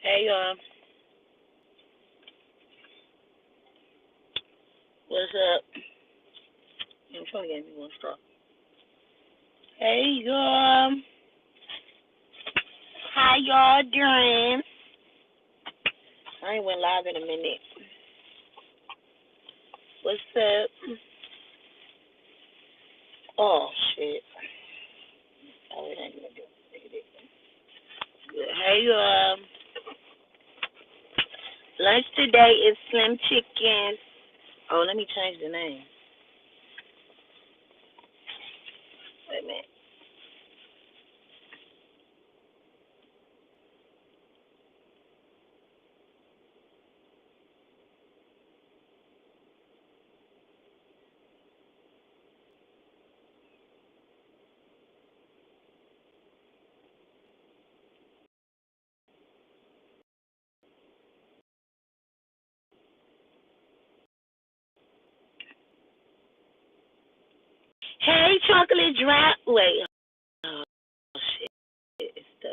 Hey, what's up? I'm trying to get me one straw. Hey, how y'all doing? I ain't went live in a minute. What's up? Oh, shit. Oh, it ain't gonna do it. Good. Hey, lunch today is Slim Chicken. Oh, let me change the name. Wait a minute. Hey, chocolate drop. Wait. Oh, shit. It's stuck.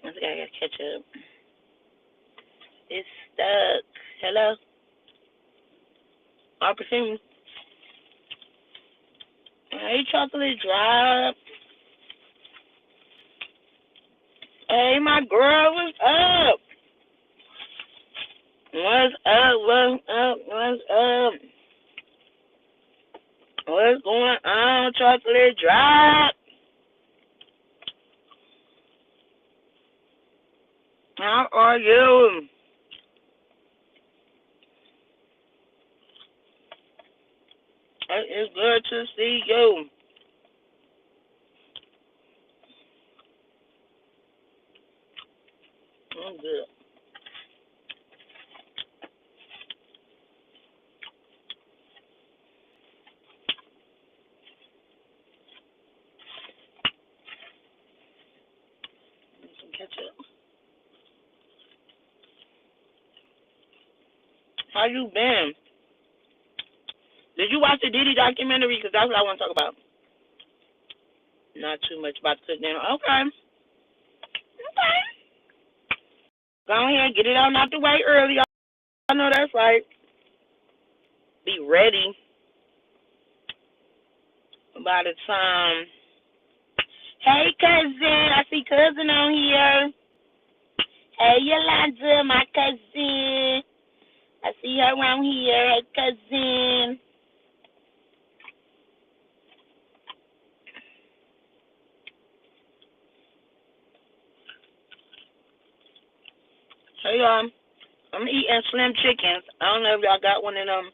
I think I gotta catch up. It's stuck. Hello? Opportunity. Hey, chocolate drop. Hey, my girl, what's up? What's up? What's up? What's up? What's going on, chocolate drop? How are you? It's good to see you. I'm good. Need some ketchup. How you been? Did you watch the Diddy documentary? Because that's what I want to talk about. Not too much about the cook down. Okay. Okay. Go ahead, get it on out the way early. I know that's right. Be ready by the time. Hey, cousin. I see cousin on here. Hey, Yolanda, my cousin. I see her around here. Hey, cousin. Hey, I'm eating Slim Chickens. I don't know if y'all got one of them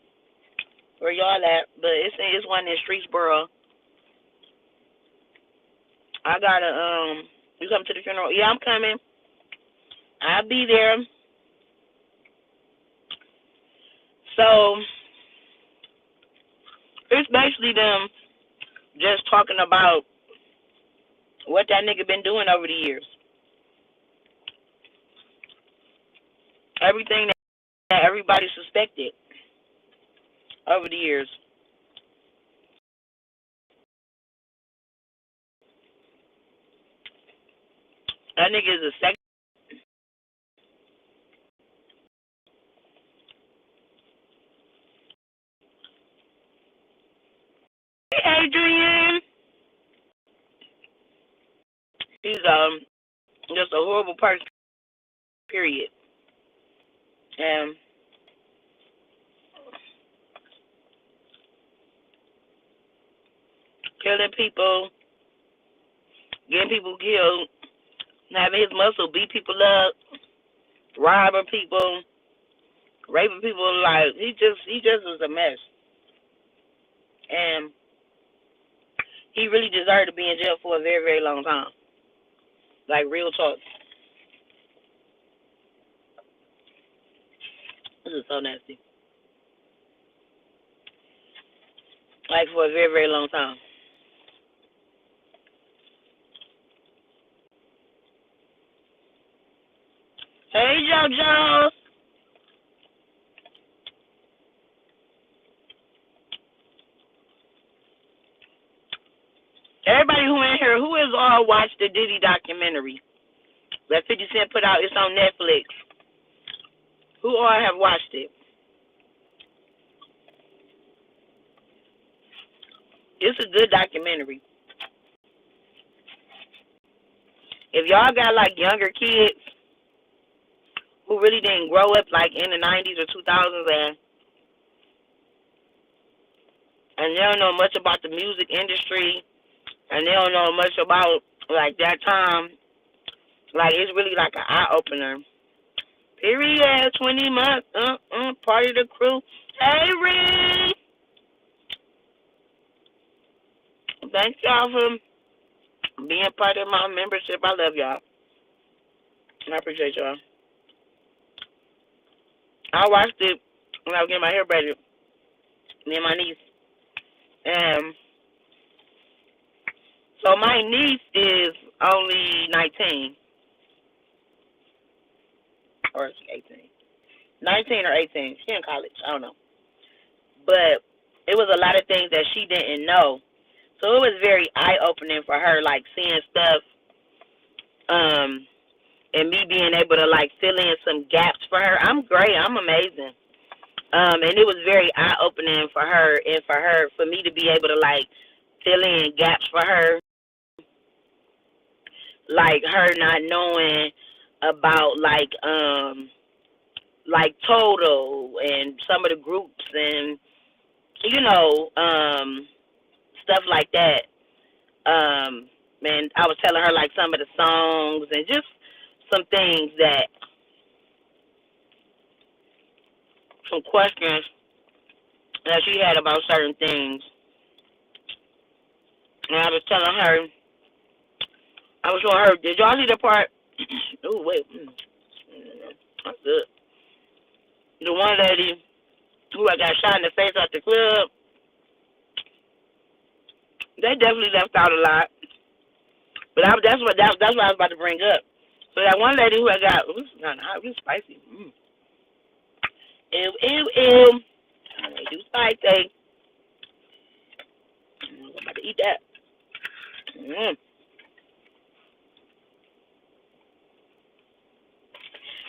where y'all at, but it's one in Streetsboro. I gotta, you come to the funeral? Yeah, I'm coming. I'll be there. So, it's basically them just talking about what that nigga been doing over the years. Everything that everybody suspected over the years. That nigga is a sex. Hey, Adrian. He's just a horrible person. Period. And killing people, getting people killed, having his muscle beat people up, robbing people, raping people. Like he just was a mess. And he really deserved to be in jail for a very, very long time. Like real talk. This is so nasty. Like for a very, very long time. Hey, JoJo. all watched the Diddy documentary that 50 Cent put out? It's on Netflix. Who all have watched it? It's a good documentary. If y'all got like younger kids who really didn't grow up like in the 90s or 2000s and they don't know much about the music industry and they don't know much about like that time, like it's really like an eye opener. Period. 20 months. Part of the crew. Hey, Reed. Thank y'all for being part of my membership. I love y'all. And I appreciate y'all. I watched it when I was getting my hair braided. Me and my niece. And so my niece is only 19. Or is she 18? 19 or 18. She in college. I don't know. But it was a lot of things that she didn't know. So it was very eye-opening for her, like seeing stuff and me being able to, like, fill in some gaps for her. I'm great. I'm amazing. And it was very eye-opening for her and for me to be able to, like, fill in gaps for her. Like her not knowing about, like Total and some of the groups and, you know, stuff like that. And I was telling her, like, some of the songs and just some things that, some questions that she had about certain things. And I was telling her, I was showing her, did y'all see the part? Oh, wait. That's good. The one lady who I got shot in the face at the club, they definitely left out a lot. But that's what I was about to bring up. So that one lady who I got, it was spicy. Ew. They do spicy. I'm about to eat that.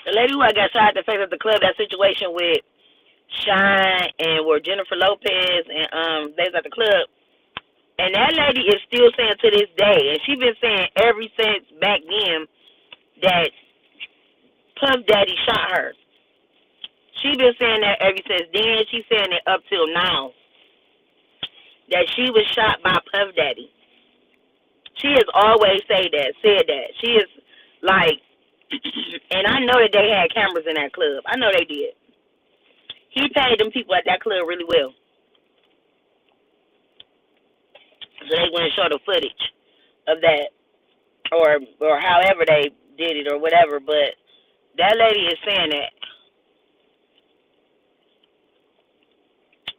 The lady who I got shot in the face at the club, that situation with Shine and where Jennifer Lopez and they was at the club. And that lady is still saying to this day, and she been saying ever since back then that Puff Daddy shot her. She been saying that ever since then. She's saying it up till now. That she was shot by Puff Daddy. She has always said that. She is like, and I know that they had cameras in that club. I know they did. He paid them people at that club really well. So they wouldn't show the footage of that or however they did it or whatever. But that lady is saying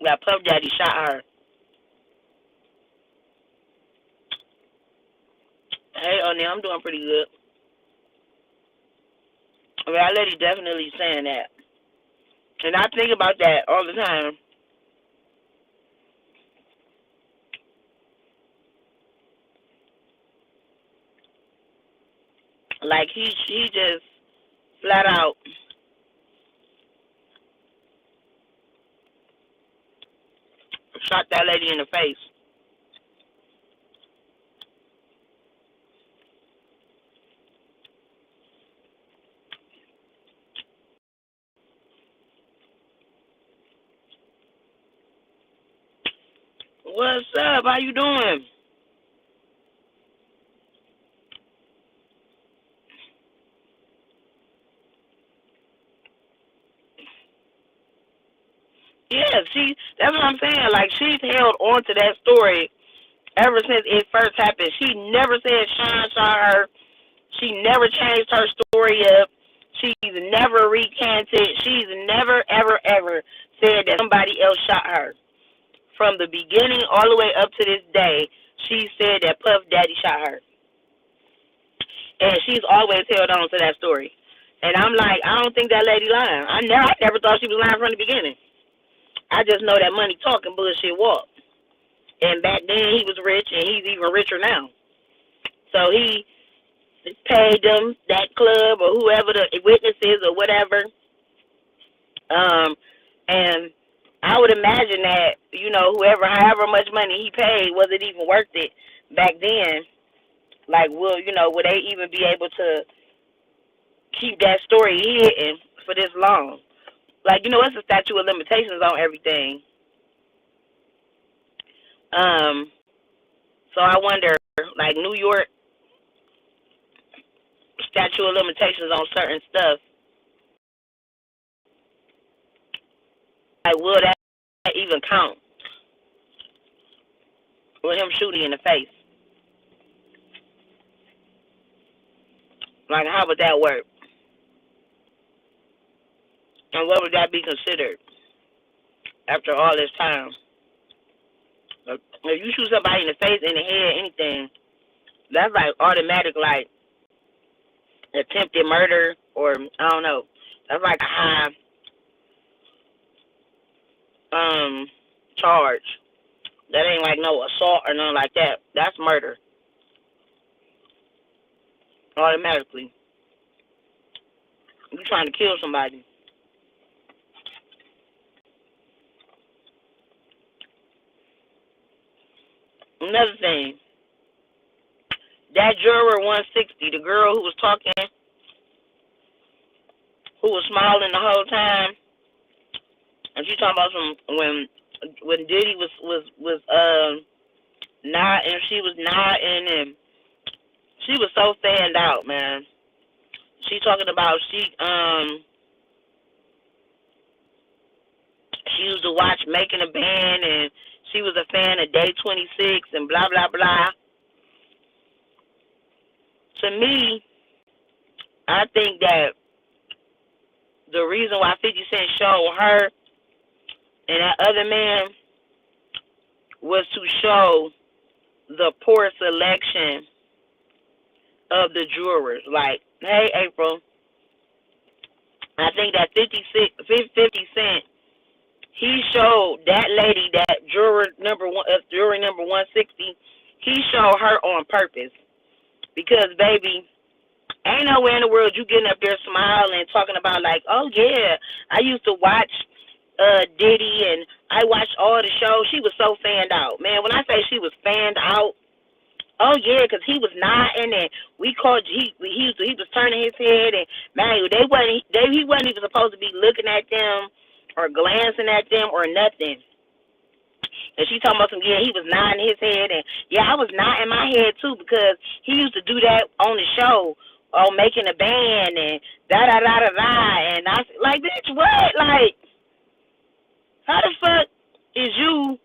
that Puff Daddy shot her. Hey, O'Neal, I'm doing pretty good. That lady definitely saying that. And I think about that all the time. Like he just flat out shot that lady in the face. What's up? How you doing? Yeah, that's what I'm saying. Like, she's held on to that story ever since it first happened. She never said Sean shot her. She never changed her story up. She's never recanted. She's never, ever, ever said that somebody else shot her. From the beginning all the way up to this day, she said that Puff Daddy shot her. And she's always held on to that story. And I'm like, I don't think that lady lying. I never thought she was lying from the beginning. I just know that money talking bullshit walk. And back then he was rich and he's even richer now. So he paid them, that club or whoever the witnesses or whatever. And I would imagine that, however much money he paid, was it even worth it back then? Like, would they even be able to keep that story hidden for this long? Like, it's a statute of limitations on everything. So I wonder, like, New York statute of limitations on certain stuff. Like, will that even count with him shooting in the face? Like, how would that work? And what would that be considered after all this time? If you shoot somebody in the face, in the head, anything, that's like automatic, like attempted murder, or I don't know. That's like a high charge. That ain't like no assault or nothing like that. That's murder. Automatically. You trying to kill somebody. Another thing. That juror 160, the girl who was talking, who was smiling the whole time, and she talking about when Diddy was nodding, she was nodding, and she was so fanned out, man. She talking about she used to watch Making a Band, and she was a fan of Day 26 and blah blah blah. To me, I think that the reason why 50 Cent showed her and that other man was to show the poor selection of the jurors. Like, hey, April, I think that 50 Cent, he showed that lady, that jury number 160, he showed her on purpose. Because, baby, ain't nowhere in the world you getting up there smiling, talking about like, oh, yeah, I used to watch Diddy and I watched all the shows. She was so fanned out. Man, when I say she was fanned out, oh, yeah, because he was nodding and he was turning his head, and, man, he wasn't even supposed to be looking at them or glancing at them or nothing. And she talking about some, yeah, he was nodding his head, and yeah, I was nodding my head too, because he used to do that on the show, on Making a Band, and da-da-da-da-da, and I was like, bitch, what? Like, how the fuck is you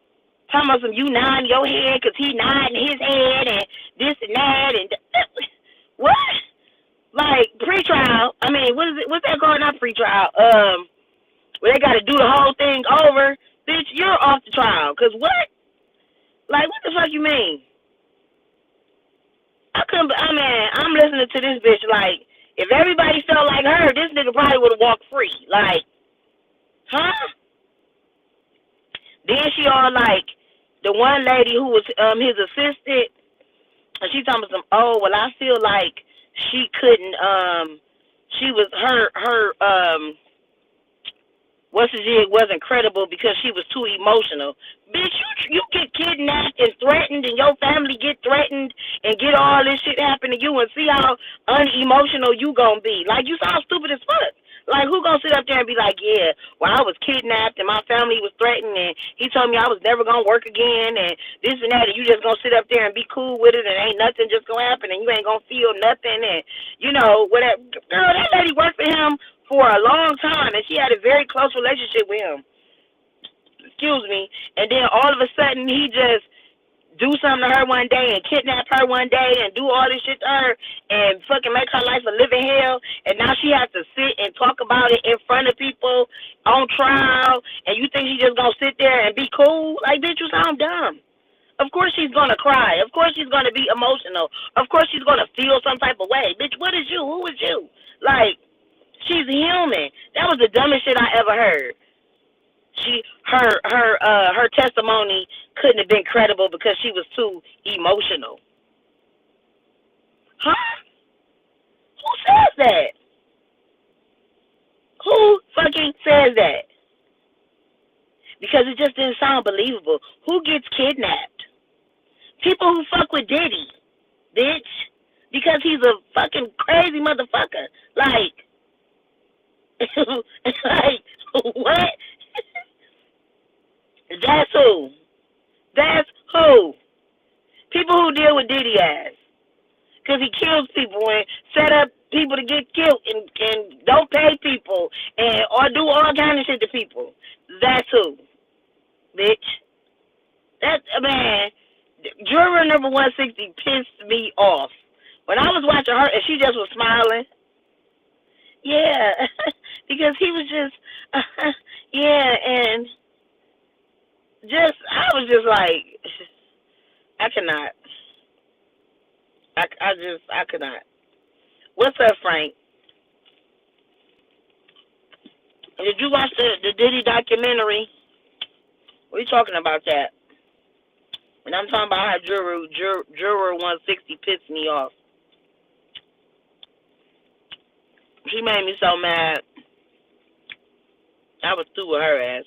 talking about some, you nodding your head because he nodding his head, and this and that, and what? Like, pre-trial, I mean, what's that called? Not pre-trial, where they got to do the whole thing over. Bitch, you're off the trial. Because what? Like, what the fuck you mean? I'm listening to this bitch like, if everybody felt like her, this nigga probably would have walked free. Like, huh? Then she all like, the one lady who was his assistant, and she talking about some, oh, well, I feel like she couldn't, she was, her what's his name wasn't credible because she was too emotional. Bitch, you get kidnapped and threatened, and your family get threatened and get all this shit happen to you, and see how unemotional you gonna be. Like, you sound stupid as fuck. Like, who gonna sit up there and be like, yeah, well, I was kidnapped and my family was threatened, and he told me I was never gonna work again, and this and that, and you just gonna sit up there and be cool with it, and ain't nothing just gonna happen, and you ain't gonna feel nothing, and whatever. Girl, that lady worked for him for a long time, and she had a very close relationship with him. Excuse me. And then all of a sudden, he just do something to her one day and kidnap her one day and do all this shit to her and fucking make her life a living hell. And now she has to sit and talk about it in front of people on trial. And you think she just gonna sit there and be cool? Like, bitch, you sound dumb. Of course she's gonna cry. Of course she's gonna be emotional. Of course she's gonna feel some type of way. Bitch, what is you? Who is you? Like, she's human. That was the dumbest shit I ever heard. Her testimony couldn't have been credible because she was too emotional. Huh? Who says that? Who fucking says that? Because it just didn't sound believable. Who gets kidnapped? People who fuck with Diddy, bitch. Because he's a fucking crazy motherfucker. Like, like, what? That's who. That's who. People who deal with Diddy ass. Because he kills people and set up people to get killed and don't pay people and or do all kind of shit to people. That's who. Bitch. That, man, juror number 160 pissed me off. When I was watching her and she just was smiling. Yeah. Because he was just, yeah, and just, I was just like, I cannot. I could not. What's up, Frank? Did you watch the Diddy documentary? We talking about that. And I'm talking about how juror 160 pissed me off. She made me so mad. I was through with her ass.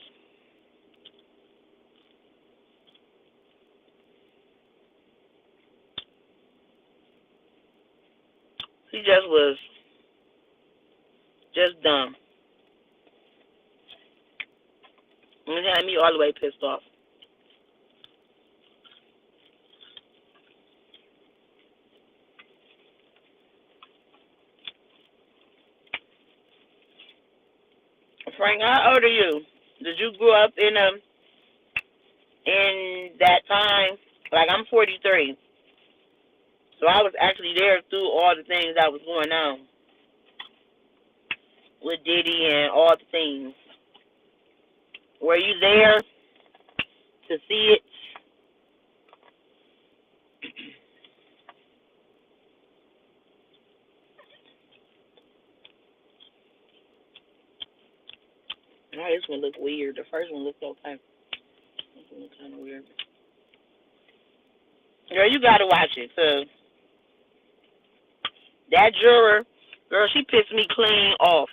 She just was just dumb. And it had me all the way pissed off. Frank, how old are you? Did you grow up in that time? Like, I'm 43. So I was actually there through all the things that was going on with Diddy and all the things. Were you there to see it? No, this one looked weird. The first one looked okay. This one looked kind of weird. Girl, you gotta watch it. So that juror, girl, she pissed me clean off.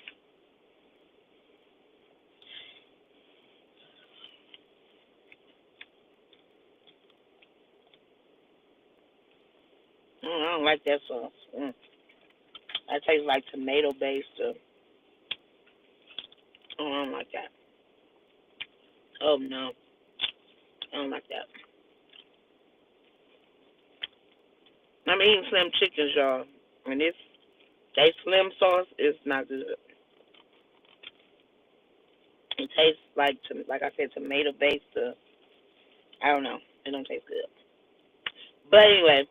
I don't like that sauce. That tastes like tomato based. Oh, I don't like that. Oh no, I don't like that. I'm eating Slim Chickens, y'all, and they Slim sauce is not good. It tastes like I said, tomato based. I don't know. It don't taste good. But anyway,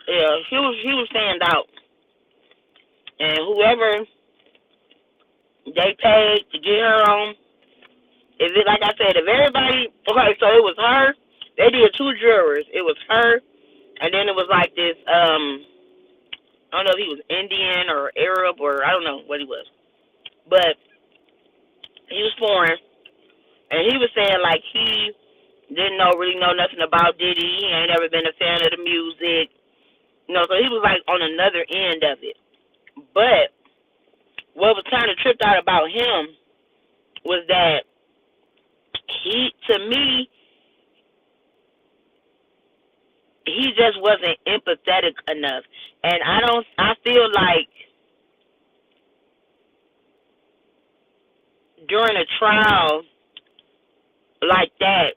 yeah, he was stand out, and whoever they paid to get her on, if it like I said, if everybody okay, so it was her. They did two jurors. It was her, and then it was like this. I don't know if he was Indian or Arab or I don't know what he was, but he was foreign, and he was saying like he didn't really know nothing about Diddy. He ain't ever been a fan of the music, so he was like on another end of it. But what was kind of tripped out about him was that to me, he just wasn't empathetic enough. And I feel like during a trial like that,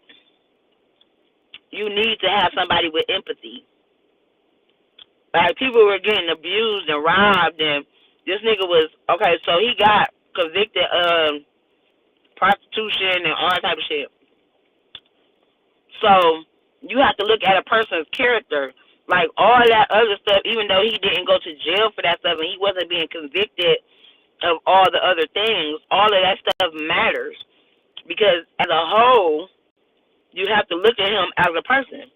you need to have somebody with empathy. Like, people were getting abused and robbed, and this nigga was, okay, so he got convicted of prostitution and all that type of shit. So you have to look at a person's character. Like, all that other stuff, even though he didn't go to jail for that stuff and he wasn't being convicted of all the other things, all of that stuff matters. Because as a whole, you have to look at him as a person.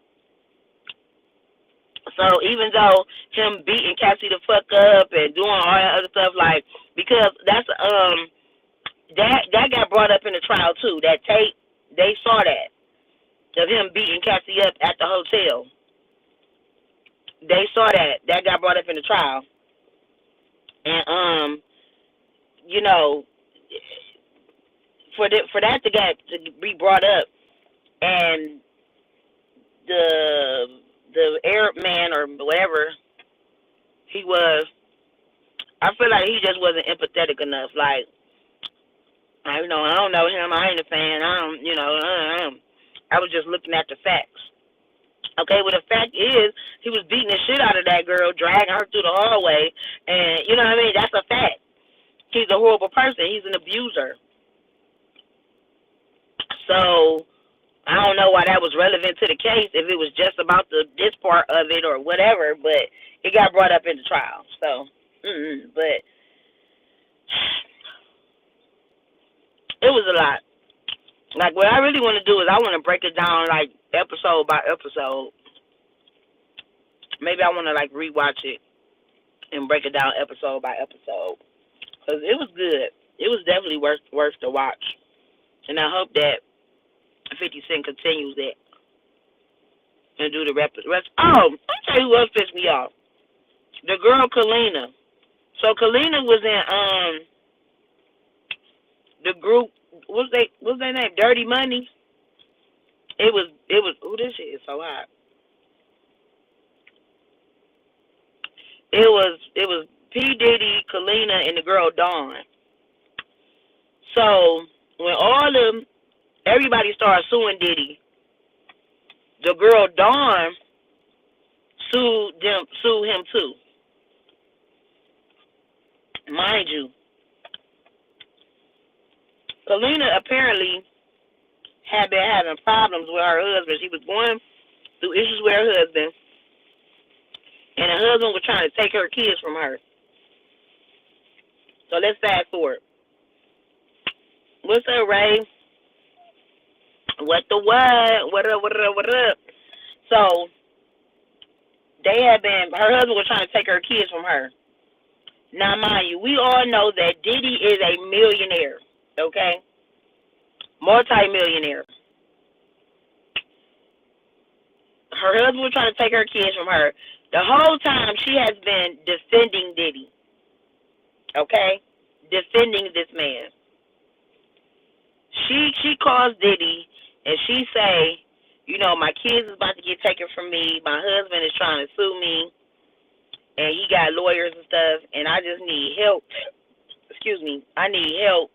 So even though him beating Cassie the fuck up and doing all that other stuff, like, because that's that got brought up in the trial too. That tape, they saw that of him beating Cassie up at the hotel. they saw that got brought up in the trial, and you know, for that to be brought up, and the Arab man or whatever he was, I feel like he just wasn't empathetic enough. Like, I don't know him. I ain't a fan. I was just looking at the facts. Okay, well, the fact is, he was beating the shit out of that girl, dragging her through the hallway, and you know what I mean? That's a fact. He's a horrible person. He's an abuser. So, I don't know why that was relevant to the case, if it was just about this part of it or whatever, but it got brought up in the trial. So, but it was a lot. Like, what I really want to do is I want to break it down, like, episode by episode. Maybe I want to, like, rewatch it and break it down episode by episode. Because it was good. It was definitely worth to watch. And I hope that 50 Cent continues it and do the rest. Oh, I'll tell you who else pissed me off. The girl, Kalina. So, Kalina was in, the group, what's their name? Dirty Money. It was, this shit is so hot. It was P. Diddy, Kalina, and the girl Dawn. So when everybody started suing Diddy, the girl Dawn sued him too. Mind you, Kalina apparently had been having problems with her husband. She was going through issues with her husband, and her husband was trying to take her kids from her. So let's fast forward. What's up, Ray? What the what? What up? So her husband was trying to take her kids from her. Now, mind you, we all know that Diddy is a millionaire, okay? Multi-millionaire. Her husband was trying to take her kids from her. The whole time she has been defending Diddy, okay? Defending this man. She calls Diddy and she say, my kids is about to get taken from me. My husband is trying to sue me. And he got lawyers and stuff, and I just need help. Excuse me. I need help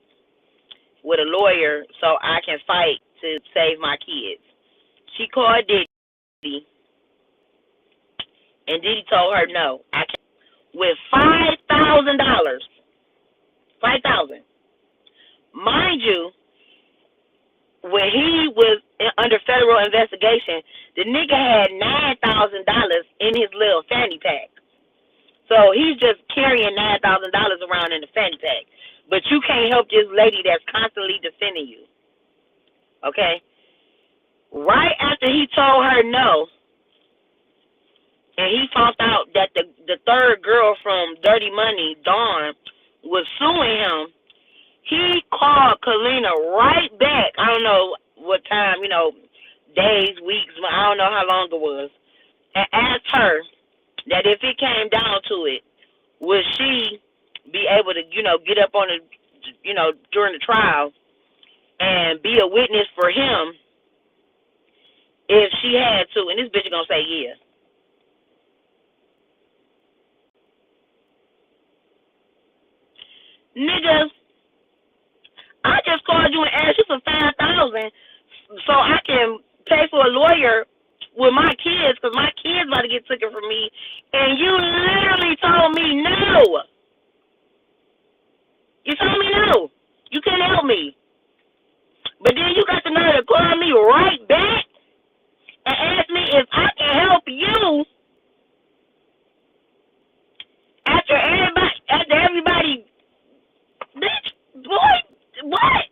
with a lawyer so I can fight to save my kids. She called Diddy, and Diddy told her no. I can't. With $5,000. $5,000. Mind you, when he was under federal investigation, the nigga had $9,000 in his little fanny pack. So he's just carrying $9,000 around in the fanny pack. But you can't help this lady that's constantly defending you. Okay? Right after he told her no, and he found out that the third girl from Dirty Money, Dawn, was suing him, he called Kalina right back. I don't know what time, days, weeks, I don't know how long it was, and asked her that if it came down to it, would she be able to, get up on during the trial and be a witness for him if she had to? And this bitch is going to say yeah. Nigga, I just called you and asked you for $5,000 so I can pay for a lawyer with my kids, because my kids about to get taken from me, and you literally told me no. You told me no. You couldn't help me. But then you got the nerve to call me right back and ask me if I can help you after everybody, bitch, boy, what?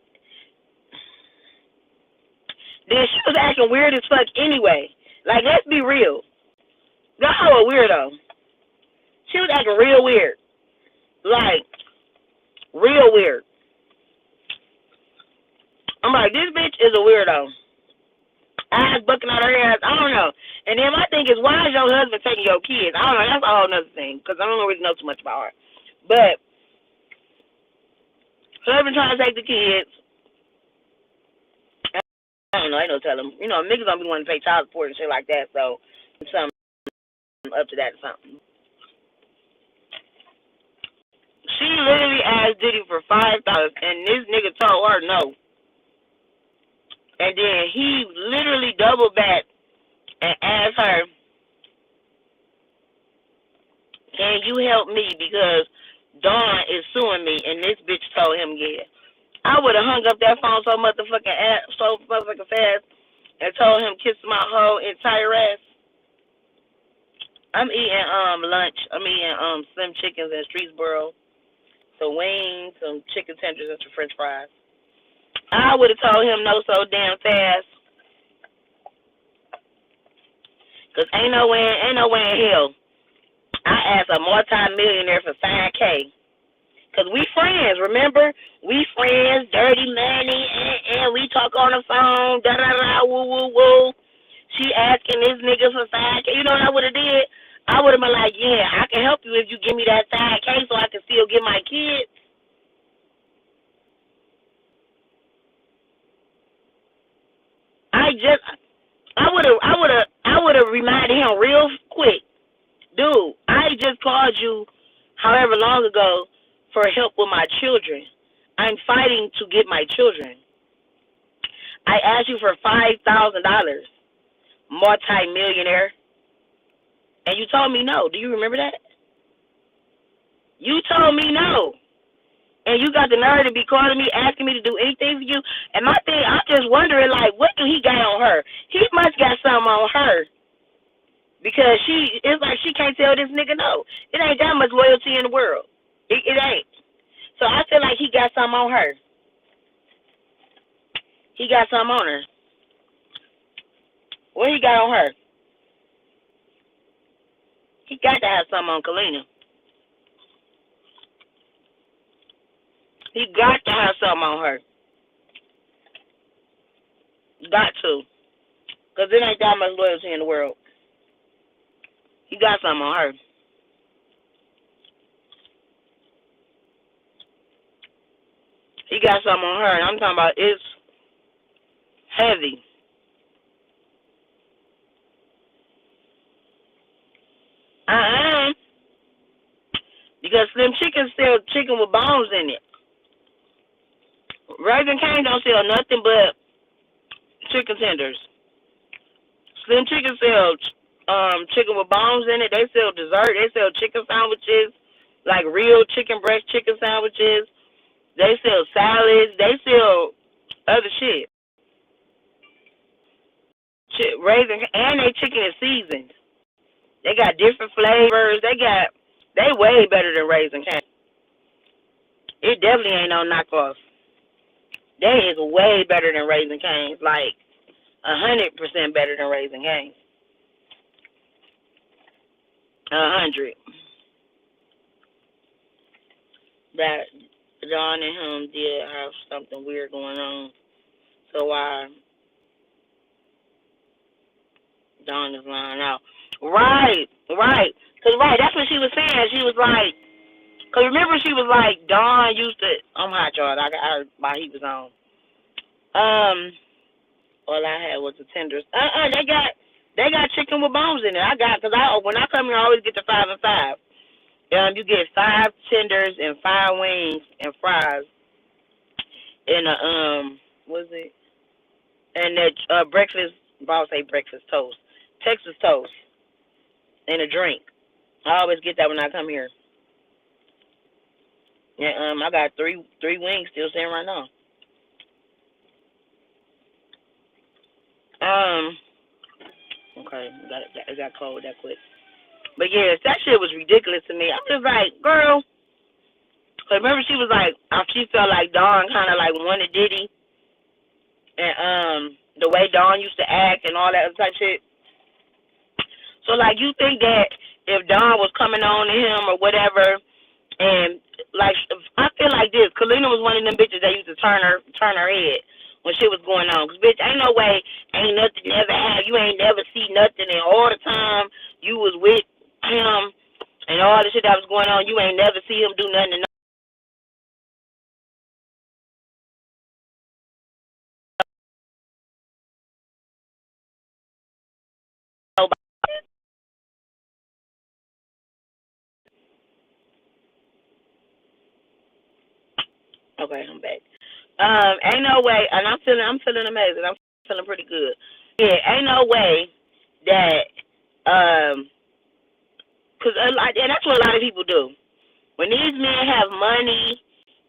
Then she was acting weird as fuck anyway. Like, let's be real. Y'all a weirdo. She was acting real weird. Like, real weird. I'm like, this bitch is a weirdo. Eyes bucking out her ass. I don't know. And then my thing is, why is your husband taking your kids? I don't know. That's a whole nother thing because I don't really know too much about her. But husband trying to take the kids. I don't know. Ain't no telling. You know, niggas don't be wanting to pay child support and shit like that. So something up to that or something. She literally asked Diddy for $5, and this nigga told her no. And then he literally doubled back and asked her, "Can you help me because Dawn is suing me?" And this bitch told him, "Yeah." I would have hung up that phone so motherfucking fast and told him kiss my whole entire ass. I'm eating lunch. I'm eating Slim Chickens in Streetsboro. Some wings, some chicken tenders, and some French fries. I would have told him no so damn fast. Cause ain't no way in hell I asked a multi-millionaire for $5K. Cause we friends, remember? We friends, dirty money, and we talk on the phone, da da da, woo woo woo. She asking this nigga for $5K. You know what I would have did? I would have been like, yeah, I can help you if you give me that $5K so I can still get my kids. I would have reminded him real quick, dude. I just called you, however long ago, for help with my children. I'm fighting to get my children. I asked you for $5,000, multi-millionaire, and you told me no. Do you remember that? You told me no. And you got the nerve to be calling me, asking me to do anything for you. And my thing, I'm just wondering, like, what do he got on her? He must got something on her. Because it's like she can't tell this nigga no. It ain't that much loyalty in the world. It ain't. So I feel like he got something on her. He got something on her. What he got on her? He got to have something on Kalina. He got to have something on her. Got to. Because it ain't that much loyalty in the world. He got something on her. He got something on her. And I'm talking about it's heavy. Because Slim Chicken sell chicken with bones in it. Raising Cane don't sell nothing but chicken tenders. Slim Chicken sells chicken with bones in it. They sell dessert. They sell chicken sandwiches, like real chicken breast chicken sandwiches. They sell salads. They sell other shit. Raising and they chicken is seasoned. They got different flavors. They way better than Raising Cane. It definitely ain't no knockoff. They is way better than Raising Cane's, like 100% better than Raising Cane's. 100. That John and him did have something weird going on. So why Dawn is lying out. Right. That's what she was saying. She was like, because remember she was like, Dawn used to, I'm hot, y'all. I got her while he was on. All I had was the tenders. They got chicken with bones in it. Because when I come here, I always get the 5 and 5. You get 5 tenders and 5 wings and fries. And what's it? And that breakfast, I'll say breakfast toast, Texas toast, and a drink. I always get that when I come here. And I got three wings still sitting right now. Okay, it got cold that quick. But yes, that shit was ridiculous to me. I'm just like, girl. Cause remember she was like, she felt like Dawn kind of like wanted Diddy, and the way Dawn used to act and all that other type shit. So like, you think that if Dawn was coming on to him or whatever, and like, I feel like this, Kalina was one of them bitches that used to turn her head when shit was going on. Cause bitch, ain't no way, ain't nothing never have. You ain't never see nothing, and all the time you was with him and all the shit that was going on, you ain't never see him do nothing. Okay, I'm back. Ain't no way, and I'm feeling amazing. I'm feeling pretty good. Yeah, ain't no way that, cause and that's what a lot of people do. When these men have money,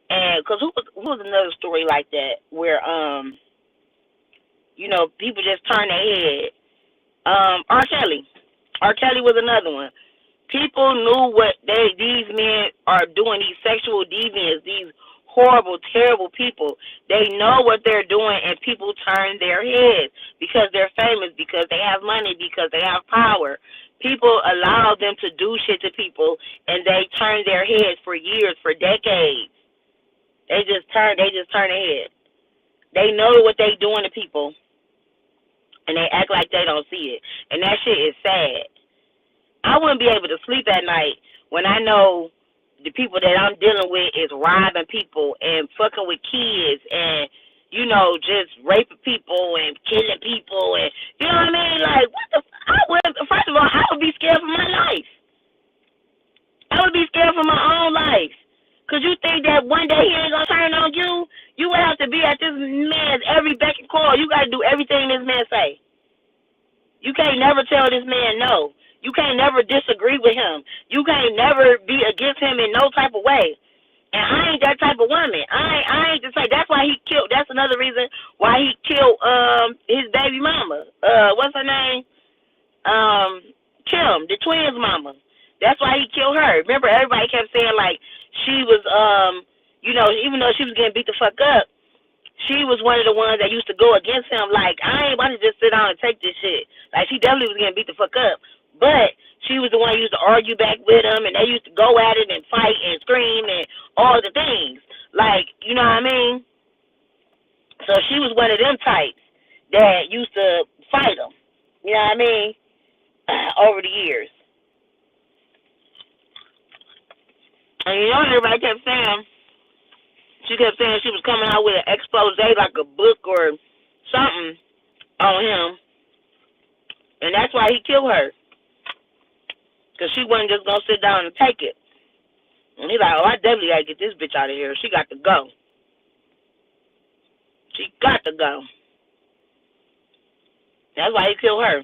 and cause who was another story like that where people just turn their head. R. Kelly. R. Kelly was another one. People knew what these men are doing, these sexual deviants, these horrible, terrible people. They know what they're doing, and people turn their heads because they're famous, because they have money, because they have power. People allow them to do shit to people, and they turn their heads for years, for decades. They just turn their head. They know what they doing to people, and they act like they don't see it. And that shit is sad. I wouldn't be able to sleep at night when I know the people that I'm dealing with is robbing people and fucking with kids and, just raping people and killing people and, you know what I mean? Like, first of all, I would be scared for my life. I would be scared for my own life. Because you think that one day he ain't going to turn on you? You would have to be at this man's every beck and call. You got to do everything this man say. You can't never tell this man no. You can't never disagree with him. You can't never be against him in no type of way. And I ain't that type of woman. I ain't just say that's why he killed. That's another reason why he killed his baby mama. What's her name? Kim, the twins' mama. That's why he killed her. Remember, everybody kept saying like she was even though she was getting beat the fuck up, she was one of the ones that used to go against him. Like, I ain't about to just sit down and take this shit. Like, she definitely was getting beat the fuck up. But she was the one who used to argue back with him, and they used to go at it and fight and scream and all the things. Like, you know what I mean? So she was one of them types that used to fight him. You know what I mean? Over the years. And everybody kept saying, she kept saying she was coming out with an expose, like a book or something on him. And that's why he killed her. Because she wasn't just going to sit down and take it. And he's like, I definitely got to get this bitch out of here. She got to go. She got to go. That's why he killed her.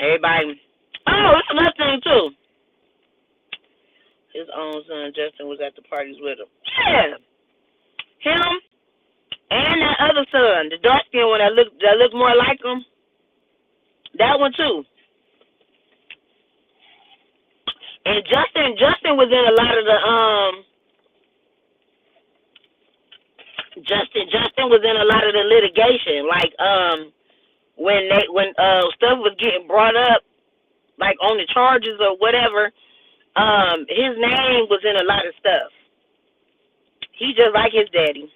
Everybody. Oh, it's another thing, too. His own son, Justin, was at the parties with him. Yeah. Him and that other son, the dark-skinned one that looked more like him. That one, too. And Justin was in a lot of the Justin was in a lot of the litigation, like when stuff was getting brought up, like on the charges or whatever. His name was in a lot of stuff. He just like his daddy.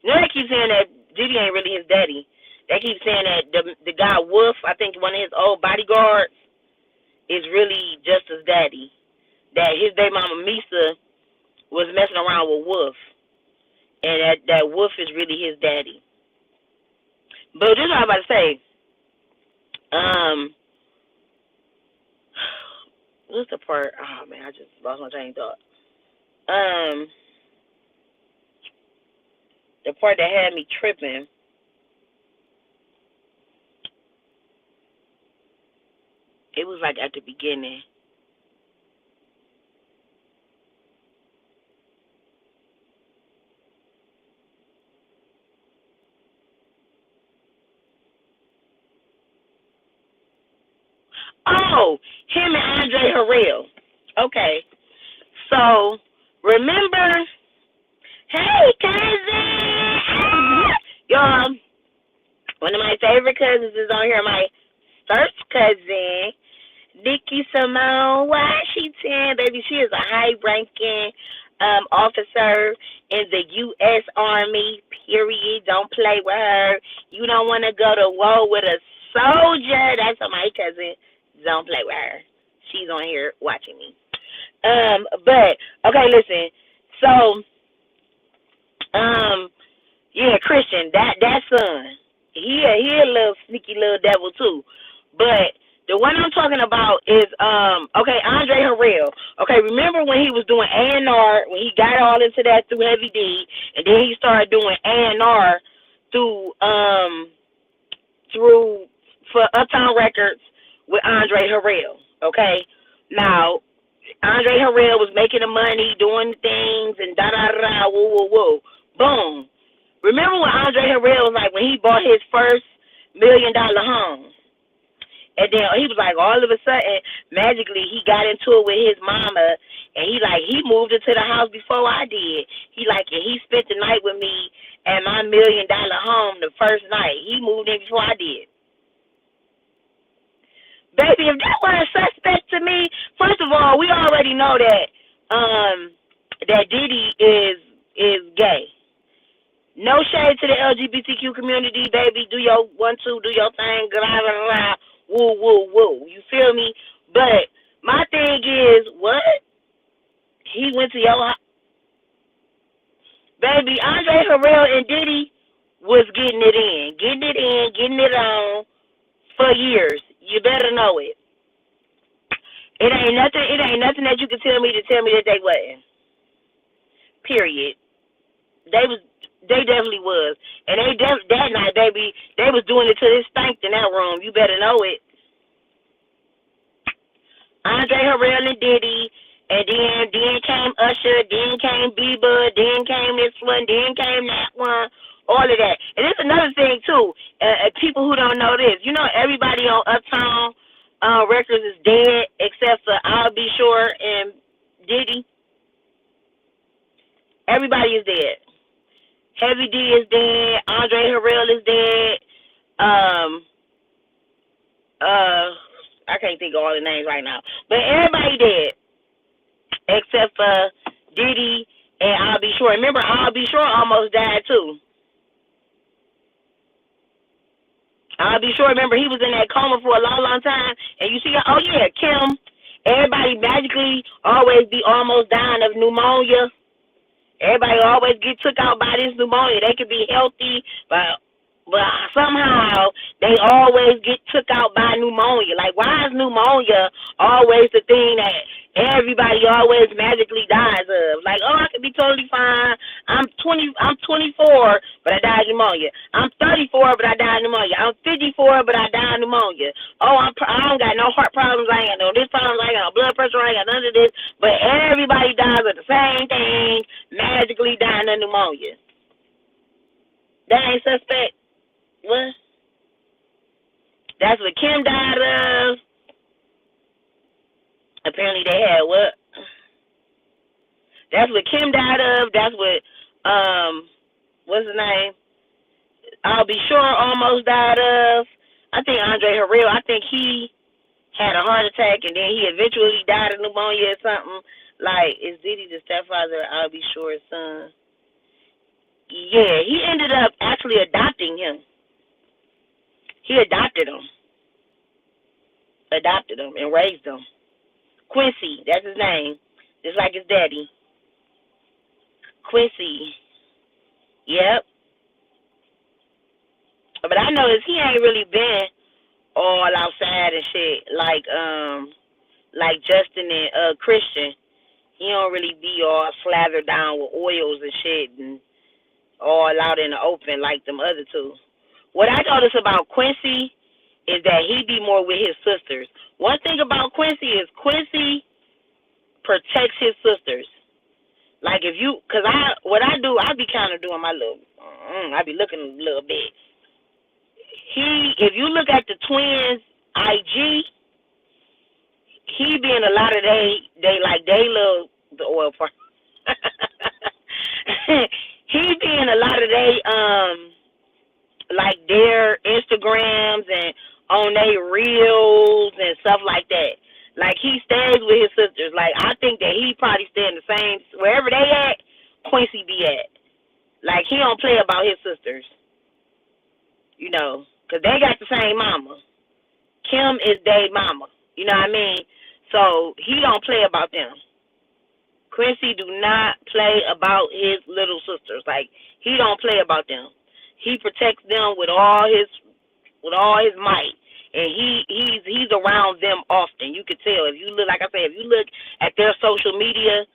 They keep saying that Diddy ain't really his daddy. They keep saying that the guy Wolf, I think one of his old bodyguards, is really just his daddy. That his baby mama Misa was messing around with Wolf, and that Wolf is really his daddy. But this is what I'm about to say. What's the part? Oh man, I just lost my train of thought. The part that had me tripping. It was like at the beginning. Oh, him and Andre Harrell. Okay. So, remember, hey, cousin! Y'all, one of my favorite cousins is on here. My first cousin, Nikki Simone, Washington, baby. She is a high-ranking officer in the U.S. Army, period. Don't play with her. You don't want to go to war with a soldier. That's my cousin. Don't play with her. She's on here watching me. But okay, listen. So, yeah, Christian, that son, he a little sneaky little devil too. But the one I'm talking about is okay, Andre Harrell. Okay, remember when he was doing A&R, when he got all into that through Heavy D, and then he started doing A&R through for Uptown Records with Andre Harrell. Okay, now Andre Harrell was making the money, doing things, and da da da, woo woo woo, boom. Remember when Andre Harrell was like when he bought his first $1 million home? And then he was like, all of a sudden, magically, he got into it with his mama, and he moved into the house before I did. He spent the night with me at my $1 million home the first night. He moved in before I did. Baby, if that wasn't suspect to me, first of all, we already know that that Diddy is gay. No shade to the LGBTQ community, baby. Do your 1, 2, do your thing, blah, blah, blah. Woo, woo, woo. You feel me? But my thing is, what? He went to your house. Baby, Andre Harrell and Diddy was getting it on for years. You better know it. It ain't nothing that you can tell me that they wasn't. Period. They definitely was. And that night, baby, they was doing it till it stank in that room. You better know it. Andre Harrell and Diddy, and then came Usher, then came Bieber, then came this one, then came that one, all of that. And it's another thing, too. People who don't know this, you know everybody on Uptown Records is dead except for I'll Be Sure and Diddy. Everybody is dead. Heavy D is dead. Andre Harrell is dead. I can't think of all the names right now, but everybody dead except for Diddy and I'll Be Sure. Remember, I'll Be Sure almost died too. I'll Be Sure. Remember, he was in that coma for a long, long time, and you see, oh yeah, Kim. Everybody magically always be almost dying of pneumonia. Everybody always get took out by this pneumonia. They could be healthy, but somehow they always get took out by pneumonia. Like, why is pneumonia always the thing that everybody always magically dies of? Like, oh, I could be totally fine. I'm 24, but I died of pneumonia. I'm 34, but I died of pneumonia. I'm 54, but I died of pneumonia. Oh, I don't got no heart problems. I ain't got no this problems. I ain't got no blood pressure. I ain't got none of this. But everybody dies of the same thing, magically dying of pneumonia. That ain't suspect. What? That's what Kim died of. Apparently they had what? That's what Kim died of. That's what what's his name? I'll Be Sure almost died of. I think Andre Harrell, I think he had a heart attack and then he eventually died of pneumonia or something. Like, is Diddy the stepfather of I'll Be Sure's son? Yeah, he ended up actually adopting him. He adopted him and raised him. Quincy, that's his name, just like his daddy. Quincy. Yep. But I noticed he ain't really been all outside and shit like Justin and Christian. He don't really be all slathered down with oils and shit and all out in the open like them other two. What I notice about Quincy is that he be more with his sisters. One thing about Quincy is Quincy protects his sisters. Like if you, cause what I do, I be kind of doing my little, I be looking a little bit. If you look at the twins' IG, he be in a lot of they love the oil part. He be in a lot of their Instagrams and on their reels and stuff like that. Like he stays with his sisters. Like I think that he probably stay in the same wherever they at. Quincy be at. Like, he don't play about his sisters, you know, because they got the same mama. Kim is their mama, you know what I mean? So he don't play about them. Quincy do not play about his little sisters. Like, he don't play about them. He protects them with all his might. And he's around them often. You could tell. If you look, like I said, if you look at their social media,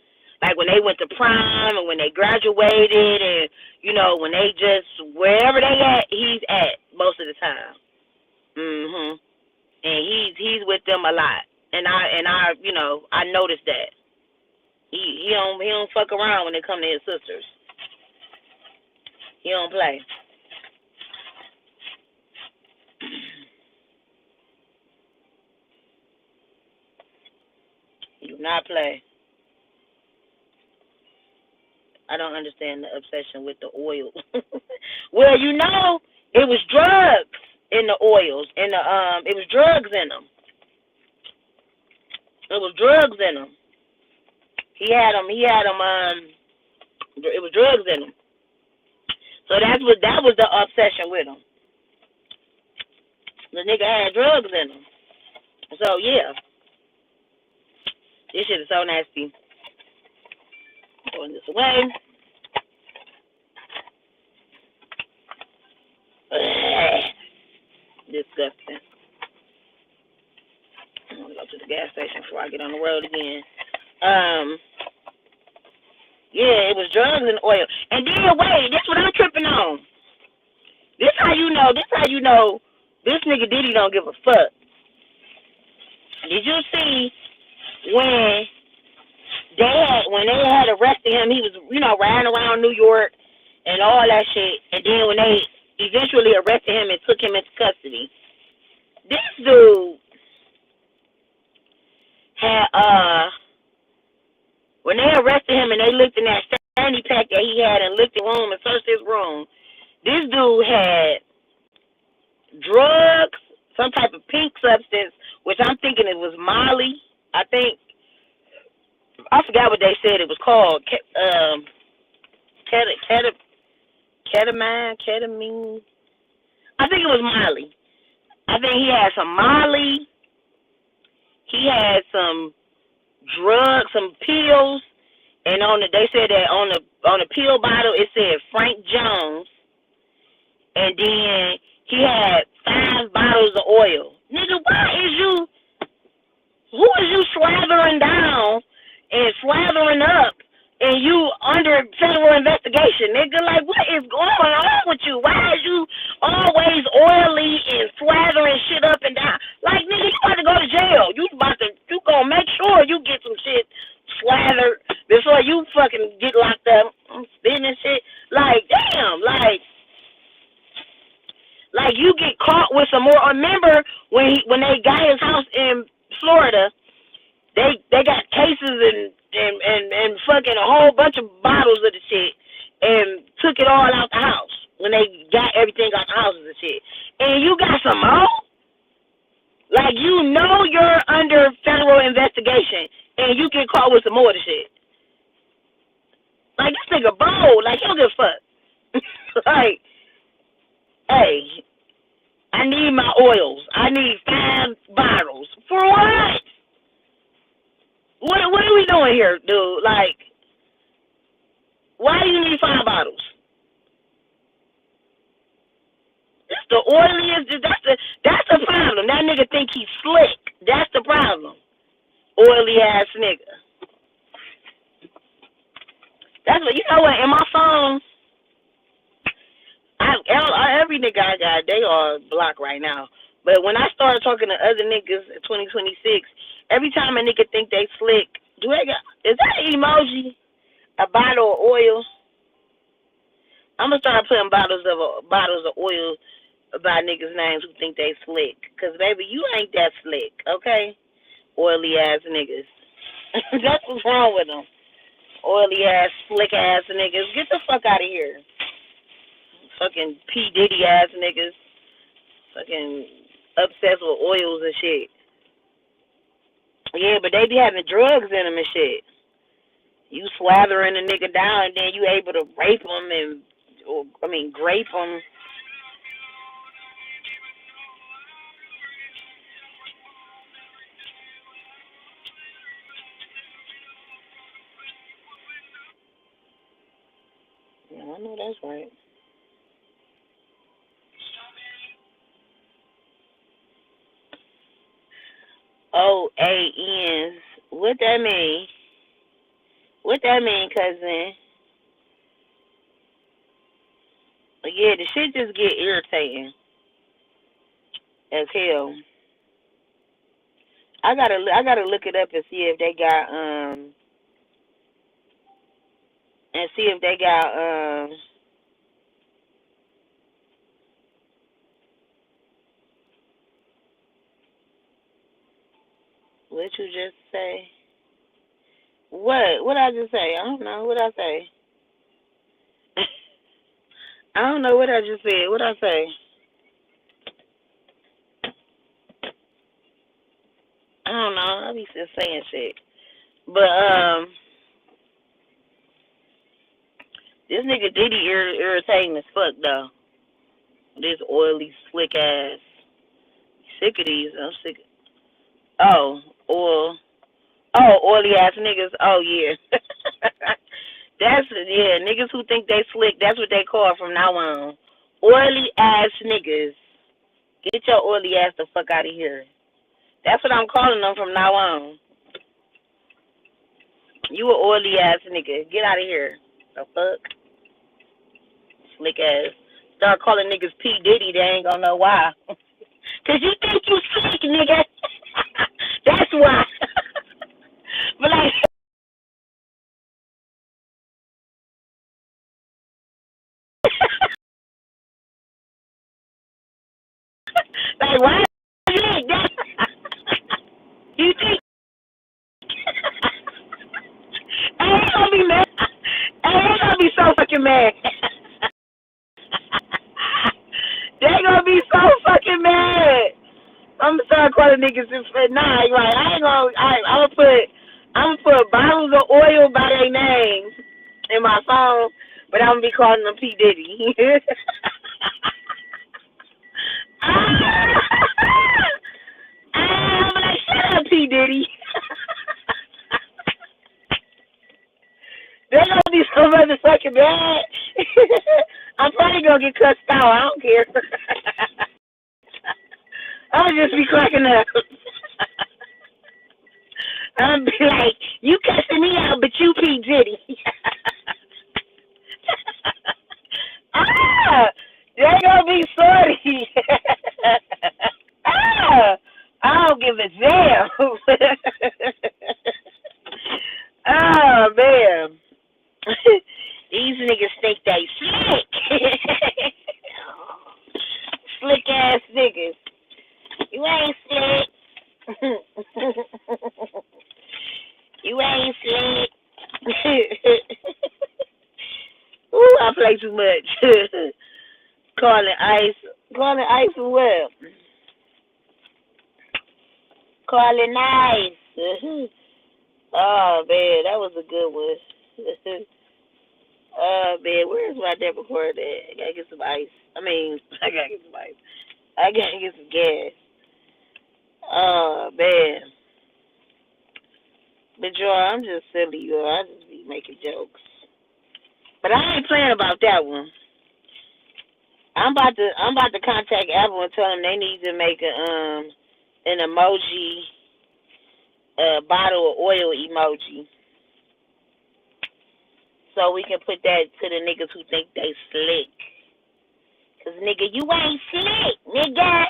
like when they went to prom and when they graduated and, you know, when they just, wherever they at, he's at most of the time. And he's with them a lot. And I you know, I noticed that. He don't fuck around when it come to his sisters. He don't play. He do not play. I don't understand the obsession with the oil. Well, you know, it was drugs in the oils, and it was drugs in them. It was drugs in them. He had them. It was drugs in them. So that was the obsession with him. The nigga had drugs in him. So yeah, this shit is so nasty. Throwing this away. Disgusting. I'm gonna go to the gas station before I get on the road again. Yeah, it was drugs and oil. And then wait, this what I'm tripping on. This how you know this nigga Diddy don't give a fuck. Did you see when they had arrested him, he was, you know, riding around New York and all that shit, and then when they eventually arrested him and took him into custody, this dude had when they arrested him and they looked in that fanny pack that he had and looked in his room and searched his room, this dude had drugs, some type of pink substance, which I'm thinking it was Molly. I forgot what they said it was called. Ketamine. I think it was Molly. I think he had some Molly. He had some drugs, some pills, and they said that on the pill bottle it said Frank Jones, and then he had 5 bottles of oil. Nigga, who is you slathering down and slathering up, and you under federal investigation, nigga? Like, what is going on with you? Why is you always oily and slathering shit up and down? Like, nigga, you about to go to jail. You gonna make sure you get some shit slathered before you fucking get locked up. I'm spitting and shit. Like, damn, like you get caught with some more. Remember when they got his house in Florida, they got cases and fucking a whole bunch of bottles of the shit and took it all out the house when they got everything out the houses and shit. And you got some more? Like, you know you're under federal investigation and you get caught with some more of the shit. Like, this nigga bold. Like, he don't give a fuck. Like, hey, I need my oils. I need 5 bottles. For what? What are we doing here, dude? Like, why do you need 5 bottles? It's the oiliest. That's the problem. That nigga think he's slick. That's the problem. Oily ass nigga. That's what, you know what? In my phone, every nigga I got, they are blocked right now. But when I started talking to other niggas in 2026, every time a nigga think they slick, is that an emoji? A bottle of oil? I'm gonna start putting bottles of oil by niggas' names who think they slick. Cause baby, you ain't that slick, okay? Oily ass niggas. That's what's wrong with them. Oily ass, slick ass niggas. Get the fuck out of here. Fucking P. Diddy ass niggas. Fucking obsessed with oils and shit. Yeah, but they be having drugs in them and shit. You slathering a nigga down, and then you able to rape him grape him. Yeah, I know that's right. OANs. What that mean? What that mean, cousin? Yeah, the shit just get irritating as hell. I gotta look it up and see if they got and see if they got what you just say? What I just say? I don't know what I say. I don't know what I just said. What I say? I don't know. I be just saying shit. But this nigga Diddy irritating as fuck though. This oily slick ass. Sick of these. I'm sick. Oh, oil. Oh, oily ass niggas. Oh yeah. Niggas who think they slick. That's what they call from now on. Oily ass niggas. Get your oily ass the fuck out of here. That's what I'm calling them from now on. You a oily ass nigga. Get out of here. The fuck? Slick ass. Start calling niggas P. Diddy, they ain't gonna know why. Cause you think you slick, nigga. That's why. But like why you like that? You think hey, they gonna be mad. Hey, they gonna be so fucking mad. They gonna be so fucking mad. I'm gonna start calling niggas nah, right. I'm gonna put bottles of oil by their names in my phone, but I'm gonna be calling them P. Diddy. I'm like, shut up, P. Diddy. They're gonna be so motherfucking bad. I'm probably gonna get cussed out. I don't care. I'll just be cracking up. I'll be like, you cussing me out, but you P. Diddy. Ah, they gonna be sorry. Ah, I don't give a damn. Oh man, these niggas think they slick. Slick ass niggas. You ain't slick. You ain't slick. Ooh, I play too much. Calling ice. Calling ice for what? Calling ice. Oh man, that was a good one. Oh man, where's my debit card at? I gotta get some ice. I gotta get some ice. I gotta get some gas. Oh man. But y'all, I'm just silly, y'all. I just be making jokes. But I ain't playing about that one. I'm about to contact Apple and tell them they need to make an emoji bottle of oil emoji. So we can put that to the niggas who think they slick. Cause nigga, you ain't slick, nigga.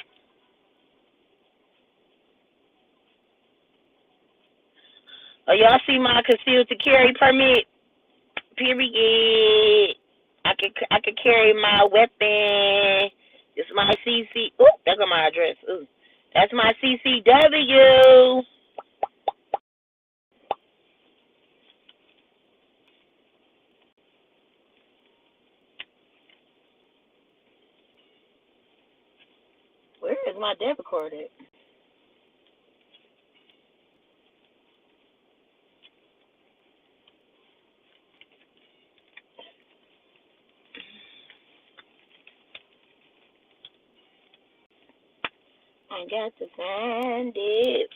Oh, y'all see my concealed to carry permit? Period. I could carry my weapon. It's my CC. Ooh, that's on my address. Ooh, that's my CCW. Where is my debit card at? I got to find it.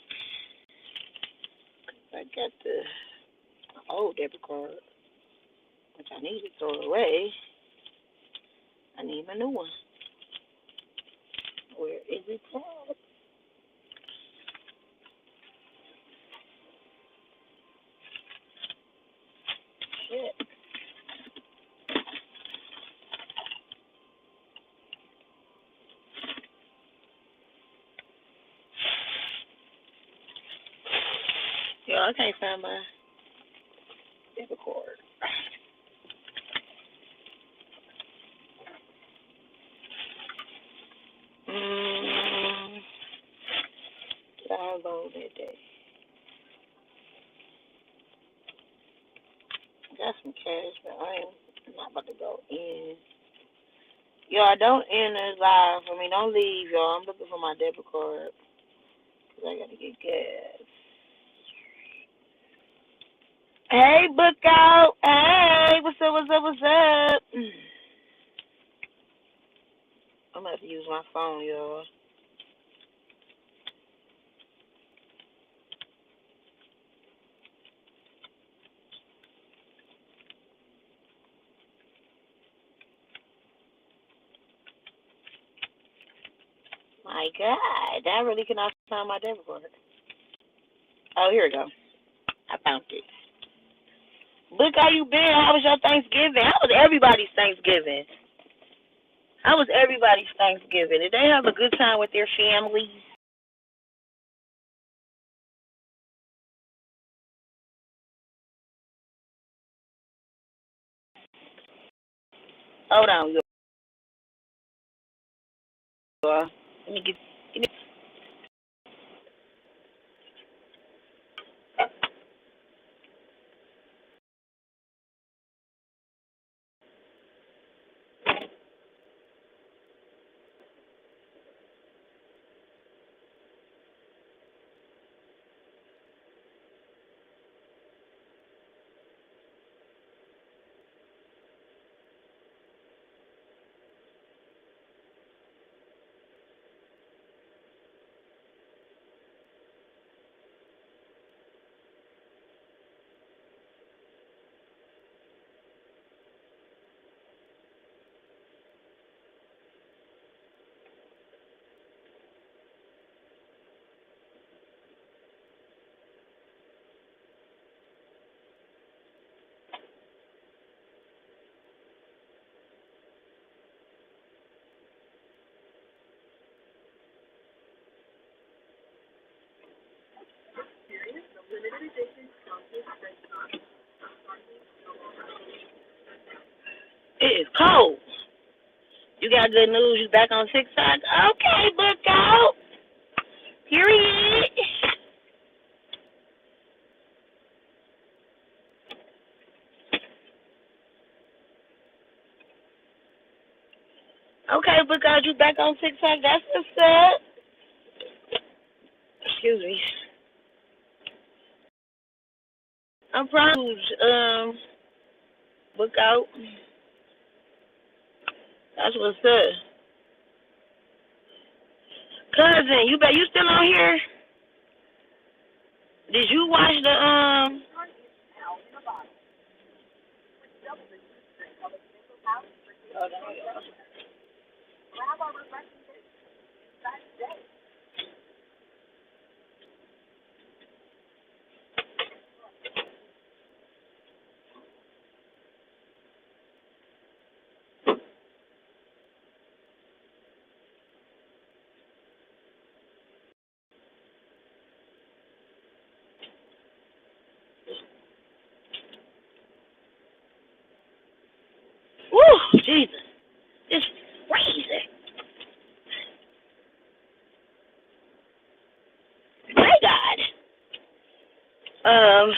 I got the old debit card, which I need to throw away. I need my new one. Where is it at? Shit. Yo, I can't find my debit card. Did I unload that day? Got some cash, but I'm not about to go in. Y'all, don't end this live for me. Don't leave, y'all. I'm looking for my debit card because I got to get gas. Hey, book out. Hey, what's up, what's up, what's up? I'm going to have to use my phone, y'all. My God, I really cannot find my debit card. Oh, here we go. I found it. Look how you been. How was your Thanksgiving? How was everybody's Thanksgiving? How was everybody's Thanksgiving? Did they have a good time with their families? Hold on, y'all. Let me get. It is cold. You got good news. You back on TikTok? Okay, book out. Period. Okay, book out. You back on TikTok? That's what's up. Excuse me. I'm proud. Book out. That's what's up. Cousin, you still on here? Did you watch the Woo, Jesus. It's crazy. My God. Um